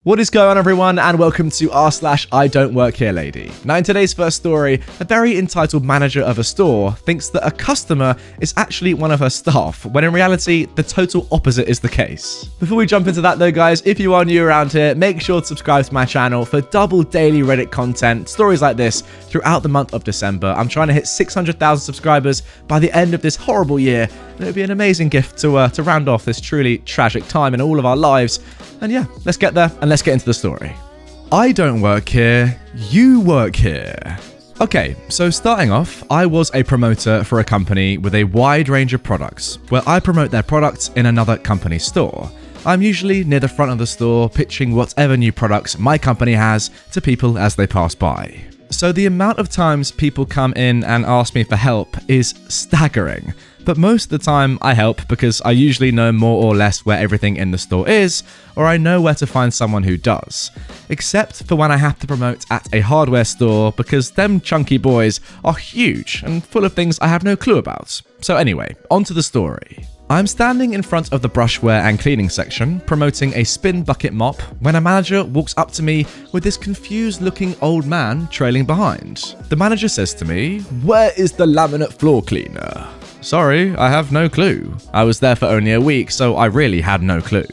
What is going on, everyone, and welcome to r/IDontWorkHereLady. Now, in today's first story, a very entitled manager of a store thinks that a customer is actually one of her staff, when in reality, the total opposite is the case. Before we jump into that though, guys, if you are new around here, make sure to subscribe to my channel for double daily Reddit content, stories like this, throughout the month of December. I'm trying to hit 600,000 subscribers by the end of this horrible year, and it would be an amazing gift to round off this truly tragic time in all of our lives. And yeah, let's get there and let's get into the story. I don't work here, you work here. Okay, so starting off, I was a promoter for a company with a wide range of products, where I promote their products in another company's store. I'm usually near the front of the store, pitching whatever new products my company has to people as they pass by. So the amount of times people come in and ask me for help is staggering. But most of the time I help because I usually know more or less where everything in the store is, or I know where to find someone who does. Except for when I have to promote at a hardware store, because them chunky boys are huge and full of things I have no clue about. So anyway, on to the story. I'm standing in front of the brushware and cleaning section, promoting a spin bucket mop, when a manager walks up to me with this confused looking old man trailing behind. The manager says to me, "Where is the laminate floor cleaner?" Sorry, I have no clue. I was there for only a week, so I really had no clue.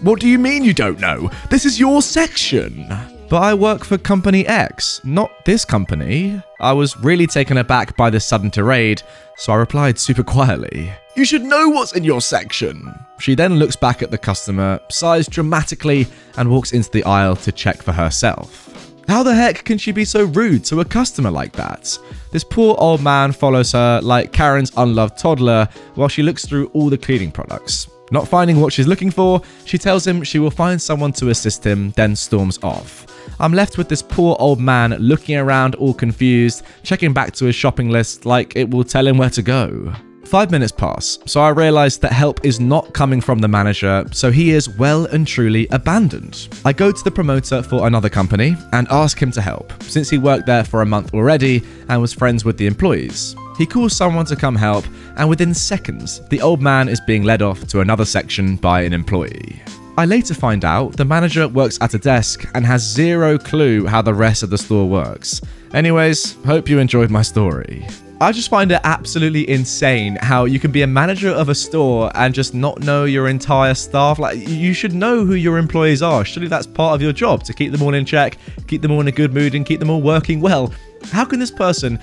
What do you mean you don't know? This is your section. But I work for Company X, not this company. I was really taken aback by this sudden tirade, so I replied super quietly, "You should know what's in your section." She then looks back at the customer, sighs dramatically, and walks into the aisle to check for herself. How the heck can she be so rude to a customer like that? This poor old man follows her like Karen's unloved toddler while she looks through all the cleaning products. Not finding what she's looking for, she tells him she will find someone to assist him, then storms off. I'm left with this poor old man looking around all confused, checking back to his shopping list like it will tell him where to go. 5 minutes pass, so I realise that help is not coming from the manager, so he is well and truly abandoned. I go to the promoter for another company and ask him to help, since he worked there for a month already and was friends with the employees. He calls someone to come help, and within seconds, the old man is being led off to another section by an employee. I later find out the manager works at a desk and has zero clue how the rest of the store works. Anyways, hope you enjoyed my story. I just find it absolutely insane how you can be a manager of a store and just not know your entire staff. Like, you should know who your employees are. Surely that's part of your job, to keep them all in check, keep them all in a good mood, and keep them all working well. How can this person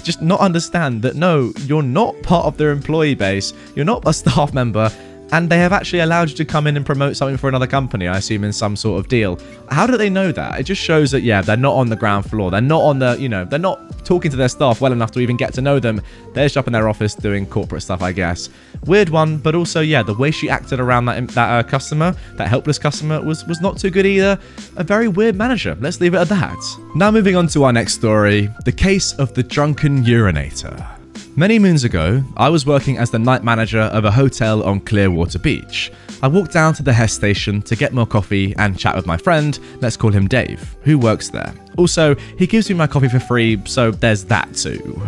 just not understand that, no, you're not part of their employee base, you're not a staff member, and they have actually allowed you to come in and promote something for another company, I assume in some sort of deal. How do they know that? It just shows that, yeah, they're not on the ground floor. They're not on the, they're not talking to their staff well enough to even get to know them. They're just up in their office doing corporate stuff, I guess. Weird one, but also, yeah, the way she acted around that customer, that helpless customer, was not too good either. A very weird manager. Let's leave it at that. Now moving on to our next story, the case of the drunken urinator. Many moons ago, I was working as the night manager of a hotel on Clearwater Beach. I walked down to the Hess station to get more coffee and chat with my friend, let's call him Dave, who works there. Also, he gives me my coffee for free, so there's that too.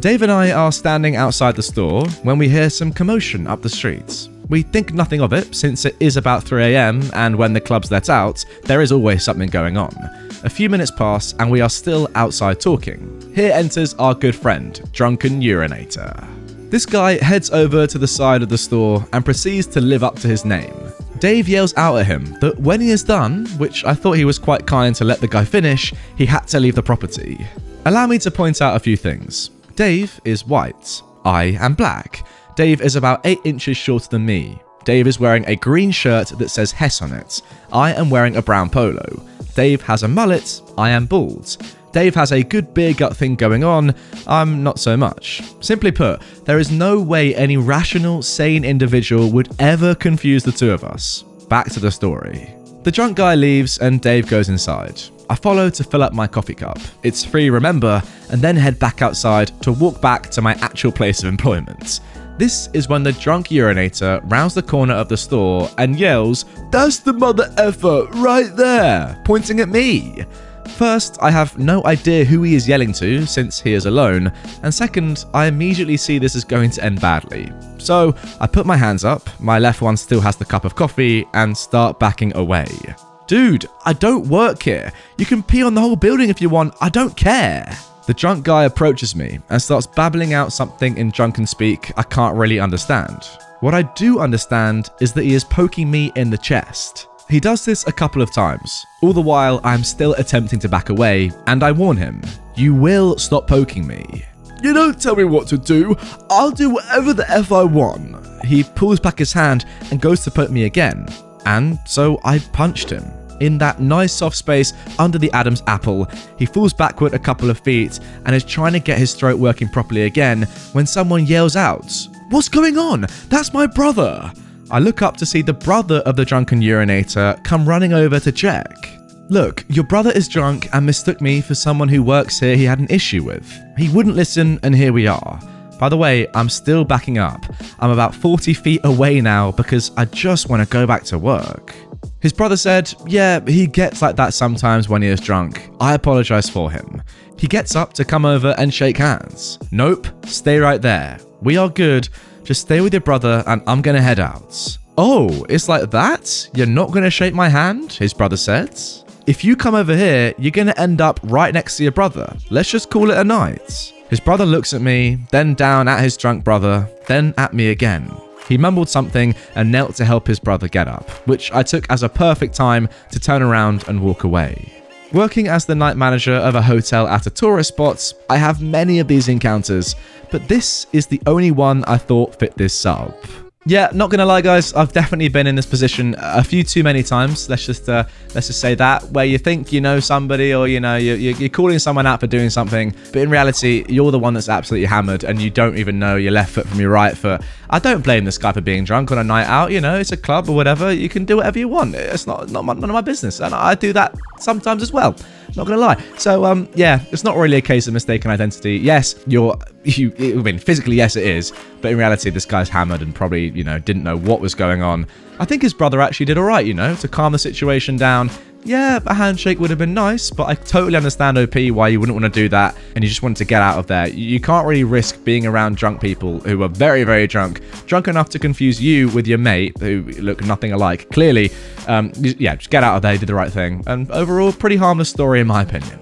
Dave and I are standing outside the store when we hear some commotion up the streets. We think nothing of it, since it is about 3 AM, and when the club's let out, there is always something going on. A few minutes pass, and we are still outside talking. Here enters our good friend, Drunken Urinator. This guy heads over to the side of the store and proceeds to live up to his name. Dave yells out at him that when he is done, which I thought he was quite kind to let the guy finish, he had to leave the property. Allow me to point out a few things. Dave is white. I am black. Dave is about 8 inches shorter than me. Dave is wearing a green shirt that says Hess on it. I am wearing a brown polo. Dave has a mullet. I am bald. Dave has a good beer gut thing going on. I'm not so much. Simply put, there is no way any rational, sane individual would ever confuse the two of us. Back to the story. The drunk guy leaves and Dave goes inside. I follow to fill up my coffee cup. It's free, remember, and then head back outside to walk back to my actual place of employment. This is when the drunk urinator rounds the corner of the store and yells, "That's the mother effer right there," pointing at me. First, I have no idea who he is yelling to since he is alone, and second, I immediately see this is going to end badly. So I put my hands up, my left one still has the cup of coffee, and start backing away. Dude, I don't work here. You can pee on the whole building if you want. I don't care. The drunk guy approaches me and starts babbling out something in drunken speak I can't really understand. What I do understand is that he is poking me in the chest. He does this a couple of times. All the while, I'm still attempting to back away, and I warn him, you will stop poking me. You don't tell me what to do. I'll do whatever the F I want. He pulls back his hand and goes to poke me again. And so I punched him. In that nice soft space under the Adam's apple, he falls backward a couple of feet and is trying to get his throat working properly again when someone yells out, "What's going on? That's my brother!" I look up to see the brother of the drunken urinator come running over to check. Look, your brother is drunk and mistook me for someone who works here he had an issue with. He wouldn't listen and here we are. By the way, I'm still backing up. I'm about 40 feet away now because I just want to go back to work. His brother said, yeah, he gets like that sometimes when he is drunk. I apologize for him. He gets up to come over and shake hands. Nope, stay right there. We are good. Just stay with your brother and I'm gonna head out. Oh, it's like that? You're not gonna shake my hand? His brother said. If you come over here, you're gonna end up right next to your brother. Let's just call it a night. His brother looks at me, then down at his drunk brother, then at me again. He mumbled something and knelt to help his brother get up, which I took as a perfect time to turn around and walk away. Working as the night manager of a hotel at a tourist spot, I have many of these encounters, but this is the only one I thought fit this sub. Yeah, not gonna lie guys, I've definitely been in this position a few too many times. Let's just say that, where you think you know somebody, or you know you're calling someone out for doing something, but in reality you're the one that's absolutely hammered and you don't even know your left foot from your right foot. I don't blame this guy for being drunk on a night out. You know, it's a club or whatever. You can do whatever you want. It's none of my business, and I do that sometimes as well. Not gonna lie. So yeah, it's not really a case of mistaken identity. Yes, I mean, physically, yes, it is. But in reality, this guy's hammered and probably, you know, didn't know what was going on. I think his brother actually did all right, you know, to calm the situation down. Yeah, a handshake would have been nice, but I totally understand, OP, why you wouldn't want to do that and you just wanted to get out of there. You can't really risk being around drunk people who are very, very drunk enough to confuse you with your mate who look nothing alike. Clearly, yeah, just get out of there, you did the right thing. And overall, pretty harmless story in my opinion.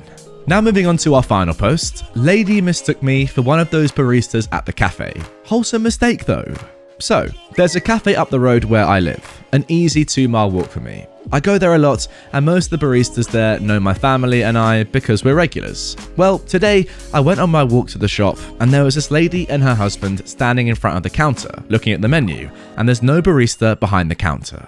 Now moving on to our final post. Lady mistook me for one of those baristas at the cafe. Wholesome mistake though. So, there's a cafe up the road where I live, an easy 2-mile walk for me. I go there a lot, and most of the baristas there know my family and I because we're regulars. Well, today, I went on my walk to the shop, and there was this lady and her husband standing in front of the counter, looking at the menu, and there's no barista behind the counter.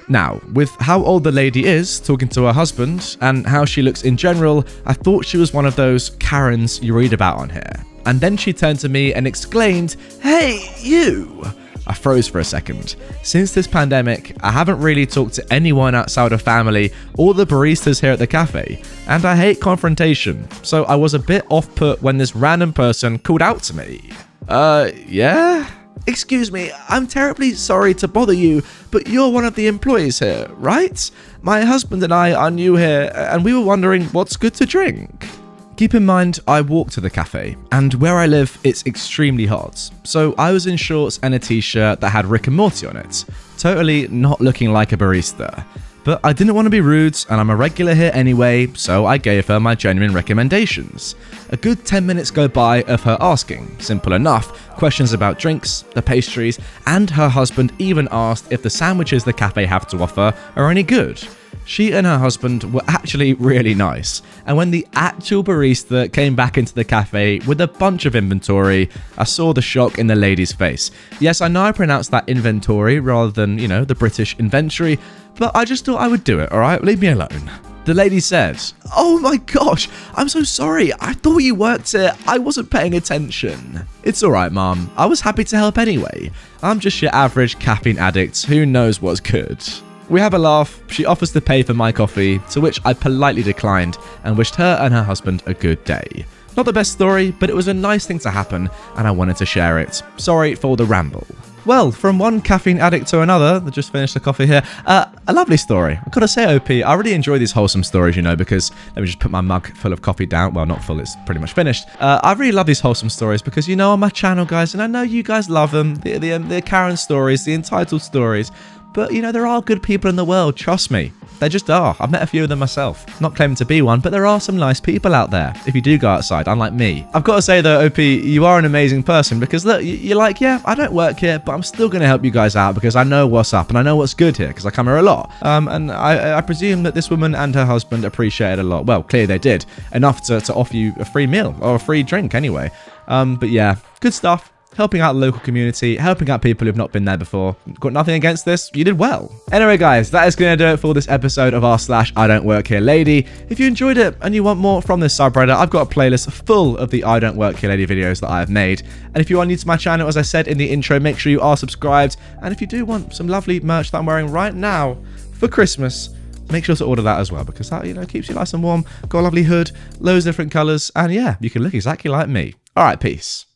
Now, with how old the lady is, talking to her husband, and how she looks in general, I thought she was one of those Karens you read about on here. And then she turned to me and exclaimed, "Hey, you!" I froze for a second. Since this pandemic, I haven't really talked to anyone outside of family or the baristas here at the cafe, and I hate confrontation, so I was a bit off-put when this random person called out to me. Yeah? Excuse me, I'm terribly sorry to bother you, but you're one of the employees here, right? My husband and I are new here, and we were wondering what's good to drink. Keep in mind, I walk to the cafe, and where I live, it's extremely hot. So I was in shorts and a t-shirt that had Rick and Morty on it. Totally not looking like a barista. But I didn't want to be rude, and I'm a regular here anyway, so I gave her my genuine recommendations. A good 10 minutes go by of her asking, simple enough, questions about drinks, the pastries, and her husband even asked if the sandwiches the cafe have to offer are any good. She and her husband were actually really nice, and when the actual barista came back into the cafe with a bunch of inventory, I saw the shock in the lady's face. Yes, I know I pronounced that inventory rather than, you know, the British inventory, but I just thought I would do it, alright? Leave me alone. The lady said, "Oh my gosh, I'm so sorry. I thought you worked here. I wasn't paying attention." "It's alright, Mum. I was happy to help anyway. I'm just your average caffeine addict who knows what's good." We have a laugh. She offers to pay for my coffee, to which I politely declined and wished her and her husband a good day. Not the best story, but it was a nice thing to happen and I wanted to share it. Sorry for the ramble. Well, from one caffeine addict to another, I just finished the coffee here, a lovely story. I've got to say, OP, I really enjoy these wholesome stories, you know, because, let me just put my mug full of coffee down. Well, not full, it's pretty much finished. I really love these wholesome stories because, you know, on my channel, guys, and I know you guys love them, the Karen stories, the entitled stories, but, you know, there are good people in the world, trust me. They just are. I've met a few of them myself. Not claiming to be one, but there are some nice people out there if you do go outside, unlike me. I've got to say though, OP, you are an amazing person because look, you're like, yeah, I don't work here, but I'm still going to help you guys out because I know what's up and I know what's good here because I come here a lot. And I presume that this woman and her husband appreciate it a lot. Well, clearly they did. Enough to offer you a free meal or a free drink anyway. But yeah, good stuff. Helping out the local community, helping out people who've not been there before. Got nothing against this, you did well. Anyway guys, that is going to do it for this episode of r/IDontWorkHereLady. If you enjoyed it and you want more from this subreddit, I've got a playlist full of the I Don't Work Here Lady videos that I have made. And if you are new to my channel, as I said in the intro, make sure you are subscribed. And if you do want some lovely merch that I'm wearing right now for Christmas, make sure to order that as well because that, you know, keeps you nice and warm. Got a lovely hood, loads of different colours, and yeah, you can look exactly like me. Alright, peace.